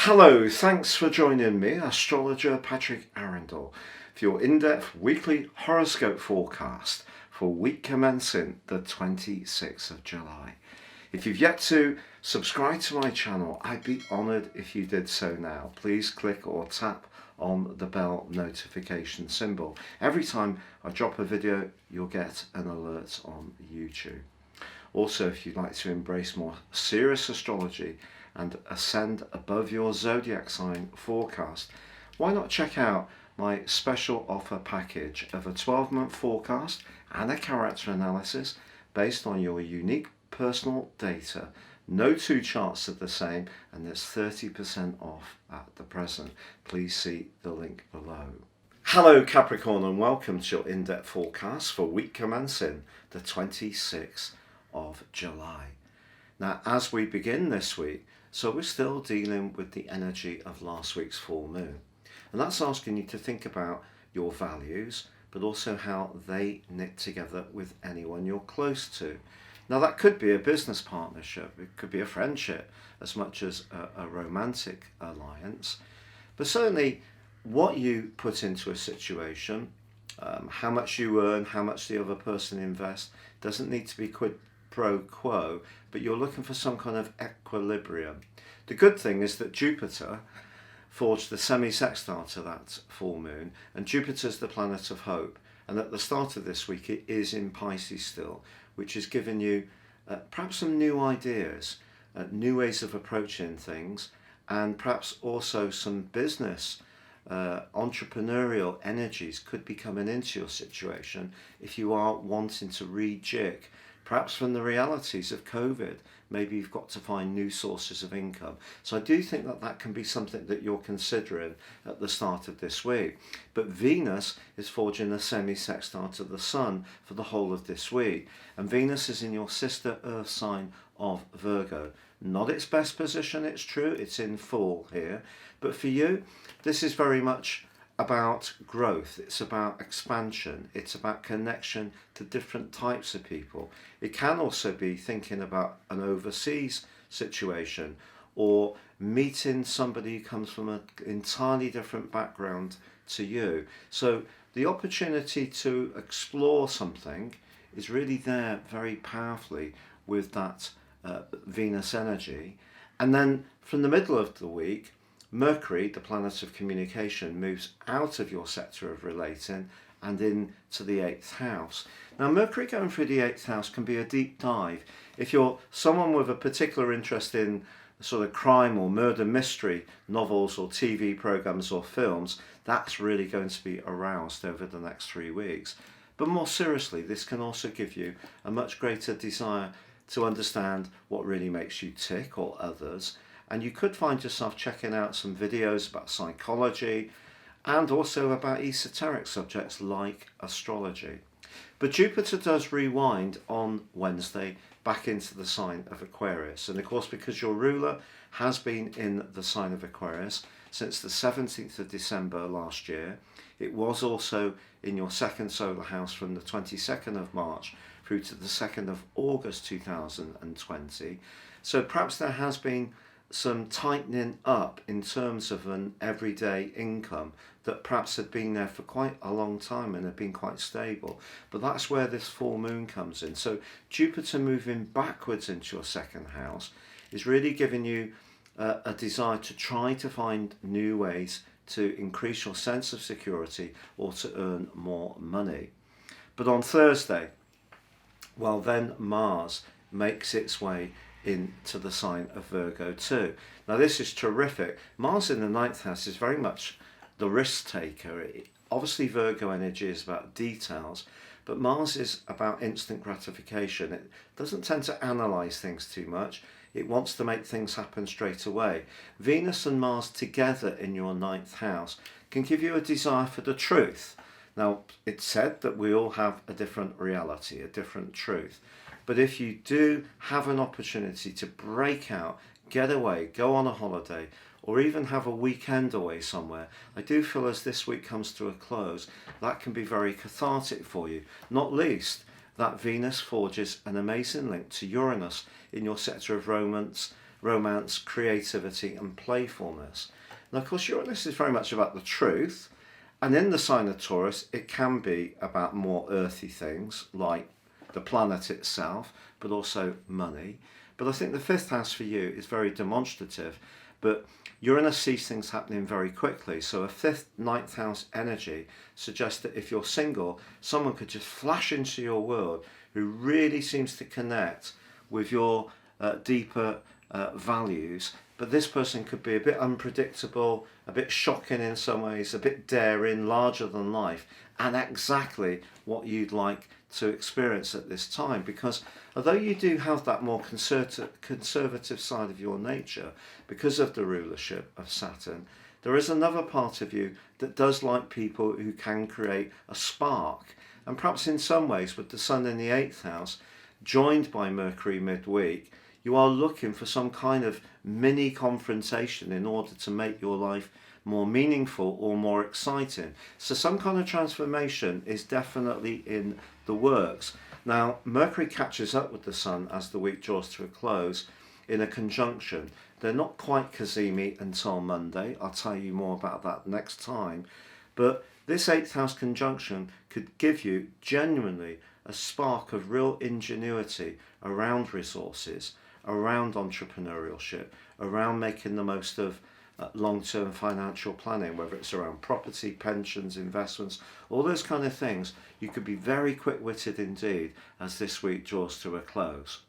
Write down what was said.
Hello, thanks for joining me, astrologer Patrick Arundell, for your in-depth weekly horoscope forecast for week commencing the 26th of July. If you've yet to subscribe to my channel, I'd be honoured if you did so now. Please click or tap on the bell notification symbol. Every time I drop a video, you'll get an alert on YouTube. Also, if you'd like to embrace more serious astrology and ascend above your zodiac sign forecast, why not check out my special offer package of a 12-month forecast and a character analysis based on your unique personal data. No two charts are the same, and there's 30% off at the present. Please see the link below. Hello Capricorn, and welcome to your in-depth forecast for week commencing the 26th of July. Now, as we begin this week, so we're still dealing with the energy of last week's full moon. And that's asking you to think about your values, but also how they knit together with anyone you're close to. Now, that could be a business partnership, it could be a friendship, as much as a romantic alliance. But certainly, what you put into a situation, how much you earn, how much the other person invests, doesn't need to be quid pro quo, but you're looking for some kind of equilibrium. The good thing is that Jupiter forged the semi-sextile to that full moon, and Jupiter's the planet of hope, and at the start of this week it is in Pisces still, which has given you perhaps some new ideas, new ways of approaching things, and perhaps also some business entrepreneurial energies could be coming into your situation if you are wanting to rejig perhaps from the realities of COVID. Maybe you've got to find new sources of income. So I do think that that can be something that you're considering at the start of this week. But Venus is forging a semi-sextile to the Sun for the whole of this week. And Venus is in your sister Earth sign of Virgo. Not its best position, it's true, it's in full here. But for you, this is very much about growth, it's about expansion, it's about connection to different types of people. It can also be thinking about an overseas situation or meeting somebody who comes from an entirely different background to you. So the opportunity to explore something is really there very powerfully with that Venus energy. And then from the middle of the week, Mercury, the planet of communication, moves out of your sector of relating and into the 8th house. Now, Mercury going through the 8th house can be a deep dive. If you're someone with a particular interest in sort of crime or murder mystery novels or TV programs or films, that's really going to be aroused over the next 3 weeks. But more seriously, this can also give you a much greater desire to understand what really makes you tick or others. And you could find yourself checking out some videos about psychology and also about esoteric subjects like astrology. But Jupiter does rewind on Wednesday back into the sign of Aquarius. And of course, because your ruler has been in the sign of Aquarius since the 17th of December last year, it was also in your second solar house from the 22nd of March through to the 2nd of August 2020. So perhaps there has been some tightening up in terms of an everyday income that perhaps had been there for quite a long time and had been quite stable. But that's where this full moon comes in. So Jupiter moving backwards into your second house is really giving you a desire to try to find new ways to increase your sense of security or to earn more money. But on Thursday, well, then Mars makes its way into the sign of Virgo too. Now this is terrific. Mars in the 9th house is very much the risk taker. Obviously Virgo energy is about details, but Mars is about instant gratification. It doesn't tend to analyse things too much. It wants to make things happen straight away. Venus and Mars together in your 9th house can give you a desire for the truth. Now, it's said that we all have a different reality, a different truth. But if you do have an opportunity to break out, get away, go on a holiday, or even have a weekend away somewhere, I do feel as this week comes to a close, that can be very cathartic for you. Not least, that Venus forges an amazing link to Uranus in your sector of romance, romance, creativity and playfulness. Now, of course, Uranus is very much about the truth, and in the sign of Taurus, it can be about more earthy things like the planet itself, but also money. But I think the fifth house for you is very demonstrative, but Uranus sees things happening very quickly. So a fifth, ninth house energy suggests that if you're single, someone could just flash into your world who really seems to connect with your deeper values. But this person could be a bit unpredictable, a bit shocking in some ways, a bit daring, larger than life, and exactly what you'd like to experience at this time. Because although you do have that more conservative side of your nature, because of the rulership of Saturn, there is another part of you that does like people who can create a spark. And perhaps in some ways, with the Sun in the 8th house, joined by Mercury midweek, you are looking for some kind of mini confrontation in order to make your life more meaningful or more exciting. So some kind of transformation is definitely in the works. Now, Mercury catches up with the Sun as the week draws to a close in a conjunction. They're not quite cazimi until Monday. I'll tell you more about that next time. But this 8th house conjunction could give you genuinely a spark of real ingenuity around resources, around entrepreneurship, around making the most of long-term financial planning, whether it's around property, pensions, investments, all those kind of things. You could be very quick-witted indeed as this week draws to a close.